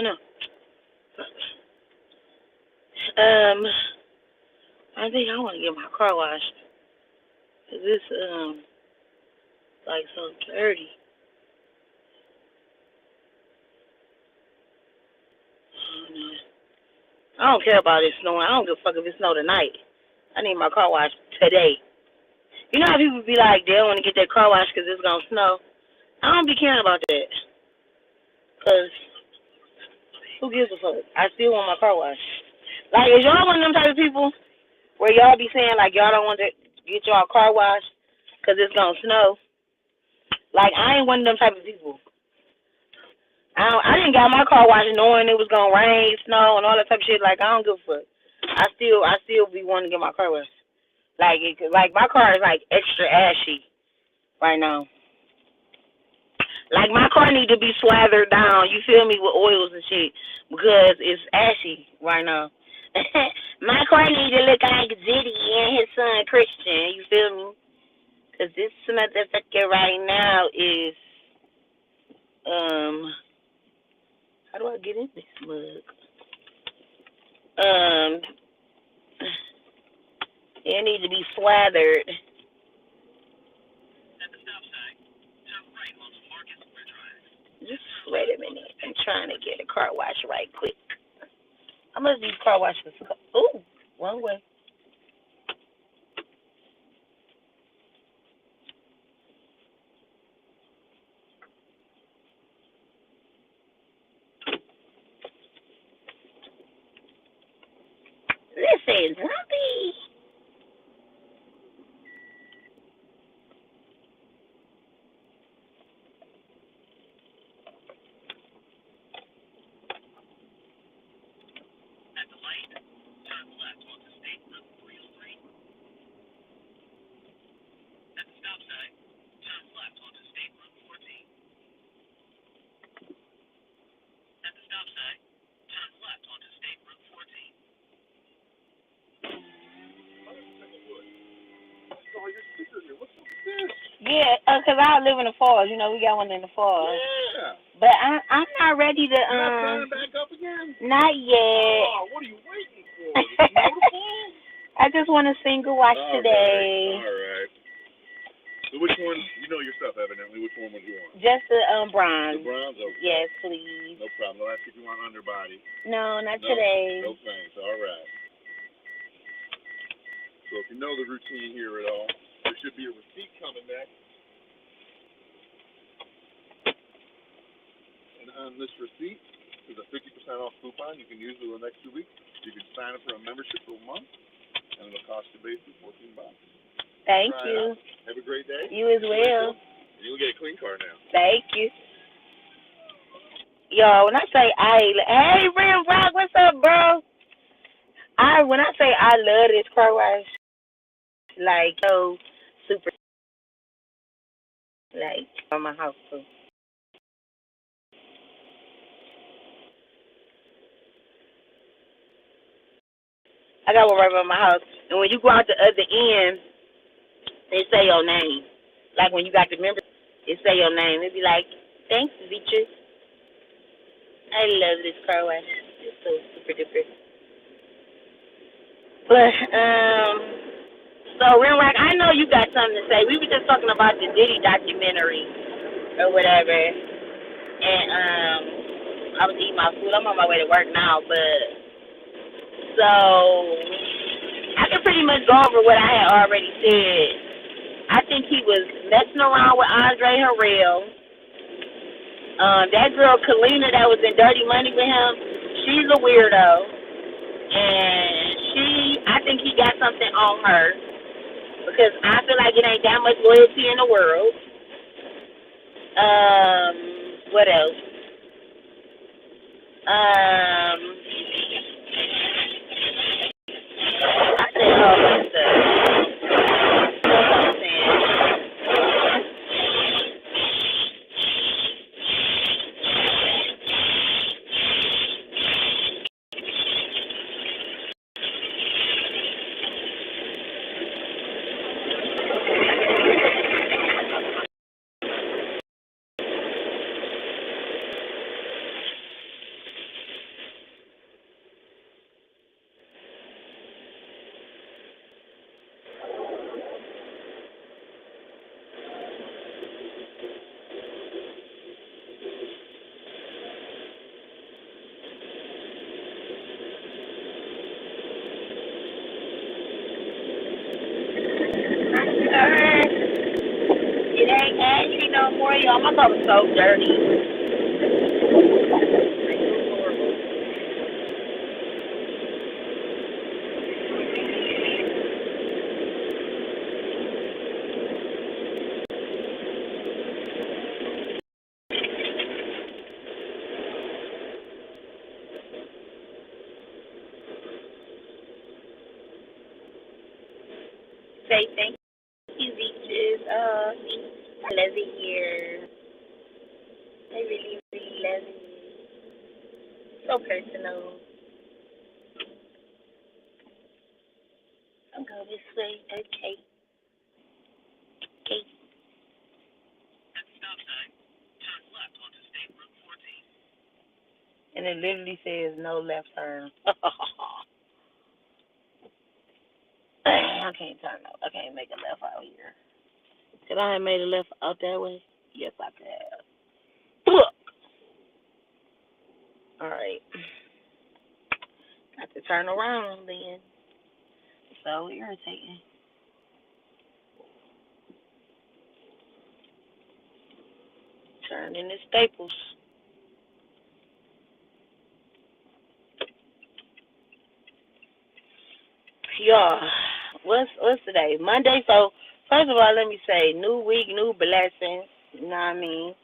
no. I think I want to get my car washed. 'Cause it's like so dirty. Oh I don't care about it snowing. I don't give a fuck if it snow tonight. I need my car washed today. You know how people be like, they don't want to get their car washed because it's going to snow? I don't be caring about that. Because who gives a fuck? I still want my car washed. Like, is y'all one of them type of people where y'all be saying, like, y'all don't want to get y'all car washed because it's going to snow? Like, I ain't one of them type of people. I didn't got my car washed knowing it was going to rain, snow, and all that type of shit. Like, I don't give a fuck. I still be wanting to get my car washed. Like my car is, like, extra ashy right now. Like, my car need to be slathered down, you feel me, with oils and shit, because it's ashy right now. My car need to look like Diddy and his son Christian, you feel me? Because this motherfucker right now is, how do I get in this mug? It needs to be slathered. Just wait a minute. I'm trying to get a car wash right quick. How much these car washes? Ooh, wrong way. Listen, zombie. Yeah, cause I live in the falls. You know, we got one in the falls. Yeah. But I'm not ready to. You're not turning back up again? Not yet. Oh, what are you waiting for? Is it beautiful? I just want a single wash today. All right. So which one? You know your stuff, evidently. Which one would you want? Just the bronze. The bronze? Okay. Yes, please. No problem. I'll ask if you want underbody. No, not today. No thanks. All right. So if you know the routine here at all, there should be a receipt coming next. And on this receipt is a 50% off coupon you can use for the next 2 weeks. You can sign up for a membership for a month, and it'll cost you basically $14. Thank you. Have a great day. You as well. You'll get a clean car now. Thank you. Yo, when I say hey, Rim Rock, what's up, bro? When I say I love this car wash, like, yo, super, like, on my house, too. I got one right by my house, and when you go out the other end, they say your name. Like, when you got the members, it say your name. It be like, thanks, Beatrice. I love this car wash. It's so super duper. But, so, Renrock, I know you got something to say. We were just talking about the Diddy documentary or whatever. And, I was eating my food. I'm on my way to work now, but, so, I can pretty much go over what I had already said. I think he was messing around with Andre Harrell. That girl, Kalina, that was in Dirty Money with him, she's a weirdo. And I think he got something on her because I feel like it ain't that much loyalty in the world. What else? I said all that stuff. That's what I'm saying. my car was so dirty. Say thank you, beaches. I love it here. I really, really love it. So personal. I'll go this way. Okay. Okay. And it literally says no left turn. I can't turn up. I can't make a left out here. Could I have made a left out that way? Yes, I could have. All right. Got to turn around then. So irritating. Turn into Staples. Y'all, what's today? Monday. So first of all, let me say, new week, new blessings. You know what I mean?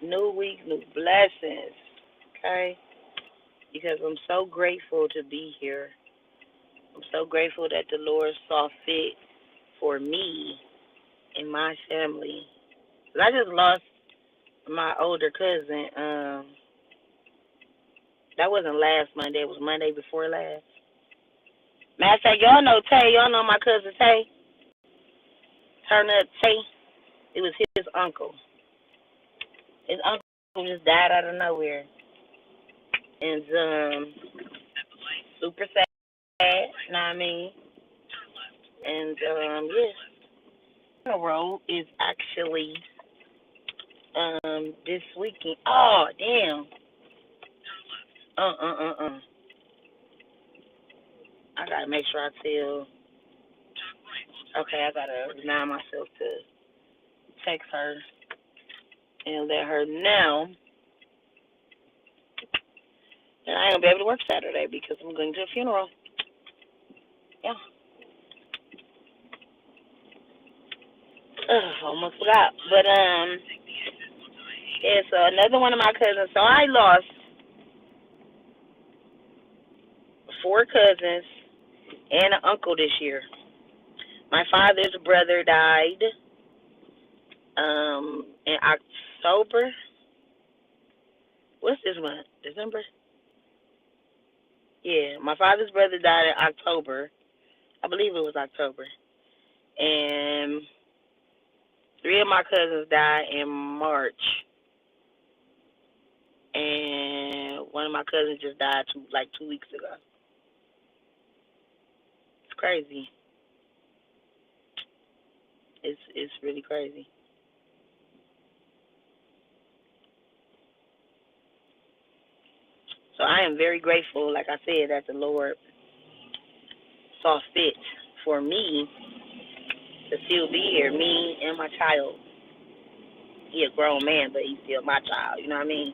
New week, new blessings. Okay? Because I'm so grateful to be here. I'm so grateful that the Lord saw fit for me and my family. 'Cause I just lost my older cousin. That wasn't last Monday. It was Monday before last. Matter of fact, y'all know Tay. Y'all know my cousin Tay. Turn up Tay. It was his uncle. His uncle just died out of nowhere. And super sad, you know what I mean? And yeah. The road is actually this weekend. Oh damn. I gotta make sure I tell. Okay, I gotta remind myself to text her and let her know that I ain't gonna be able to work Saturday because I'm going to a funeral. Yeah. Almost forgot. But yeah, so another one of my cousins. So I lost 4 cousins and an uncle this year. My father's brother died in October. What's this month? December? Yeah, my father's brother died in October. I believe it was October. And 3 of my cousins died in March. And one of my cousins just died 2 weeks ago. It's crazy. It's really crazy. So I am very grateful, like I said, that the Lord saw fit for me to still be here, me and my child. He a grown man, but he's still my child, you know what I mean?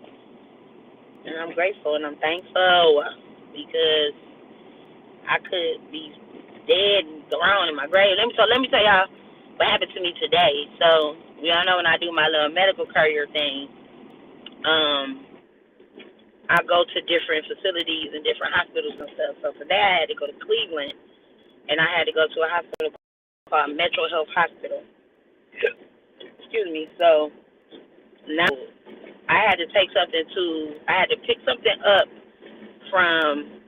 And I'm grateful and I'm thankful because I could be dead and thrown in my grave. Let me tell y'all what happened to me today. So y'all know when I do my little medical courier thing, I go to different facilities and different hospitals and stuff. So today I had to go to Cleveland and I had to go to a hospital called Metro Health Hospital. Excuse me. So now I had to pick something up from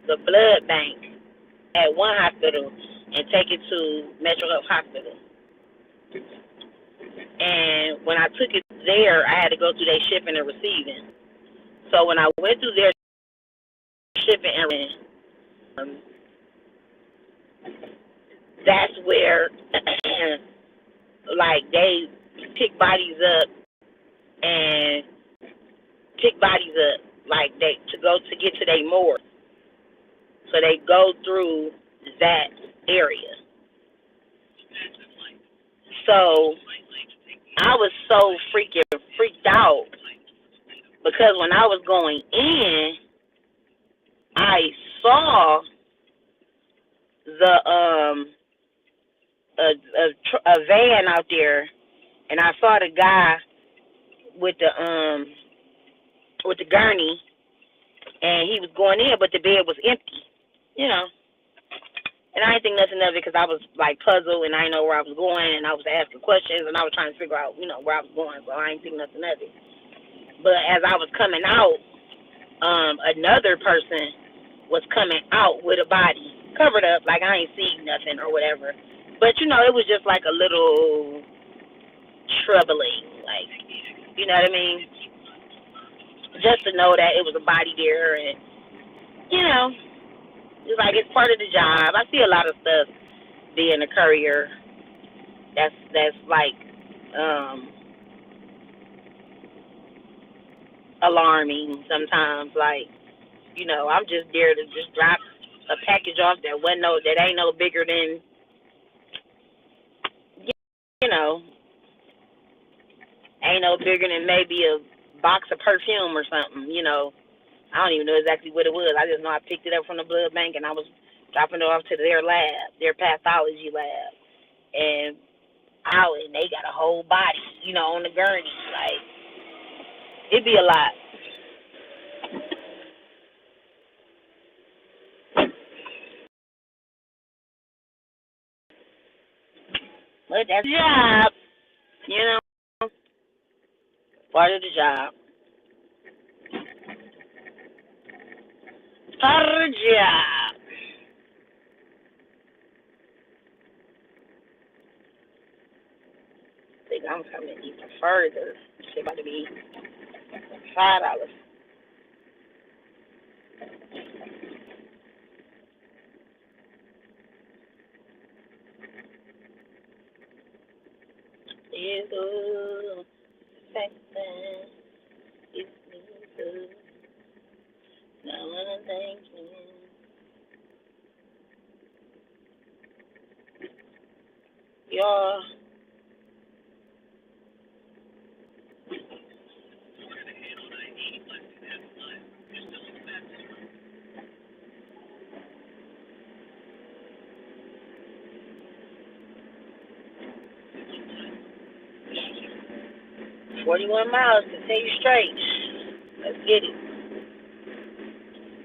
the blood bank at one hospital and take it to Metro Health Hospital. And when I took it there, I had to go through their shipping and receiving. So when I went through their shipping and that's where like they pick bodies up and like they to get to their morgue. So they go through that area. So I was so freaked out because when I was going in, I saw the a van out there, and I saw the guy with the gurney, and he was going in, but the bed was empty, you know. And I didn't think nothing of it because I was like puzzled and I didn't know where I was going, and I was asking questions and I was trying to figure out, where I was going, so I didn't think nothing of it. But as I was coming out, another person was coming out with a body covered up, like I ain't seen nothing or whatever. But it was just like a little troubling, like, you know what I mean? Just to know that it was a body there, and it's like it's part of the job. I see a lot of stuff being a courier. That's like alarming sometimes. Like, I'm just there to just drop a package off that ain't no bigger than you know ain't no bigger than maybe a box of perfume or something. I don't even know exactly what it was. I just know I picked it up from the blood bank and I was dropping it off to their lab, their pathology lab, and they got a whole body, on the gurney. Like, it'd be a lot. But that's the job, part of the job. Part of the job. I think I'm coming even further. It's about to be $5. You something is good. Now I'm thinking. You're 41 miles to take you straight. Let's get it.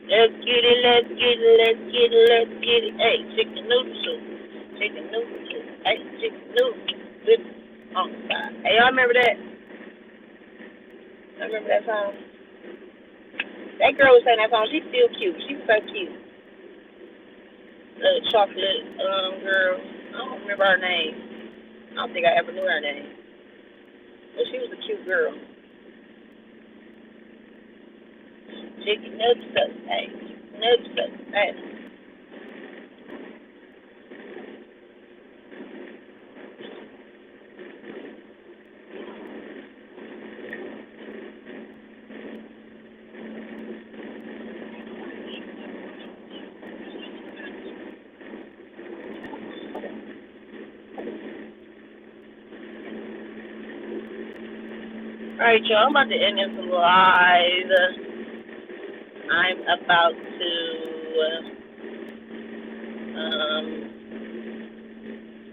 Let's get it, let's get it, let's get it, let's get it. Hey, chicken noodle soup. Chicken noodle soup. Hey, chicken noodle soup. Oh, God. Hey, y'all remember that? I remember that song. That girl was saying that song. She's still cute. She's so cute. The chocolate girl. I don't remember her name. I don't think I ever knew her name. But she was a cute girl. Chicken noodle soup. Hey, noodle soup. Hey. Alright, y'all, I'm about to end this live. I'm about to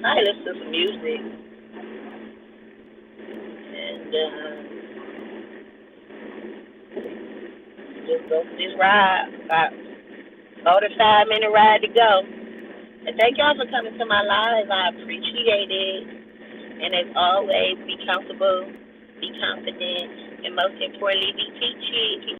I listen to some music and just go for this ride. About 45-minute ride to go. And thank y'all for coming to my live. I appreciate it. And as always, be comfortable, be confident, and most importantly, be peachy.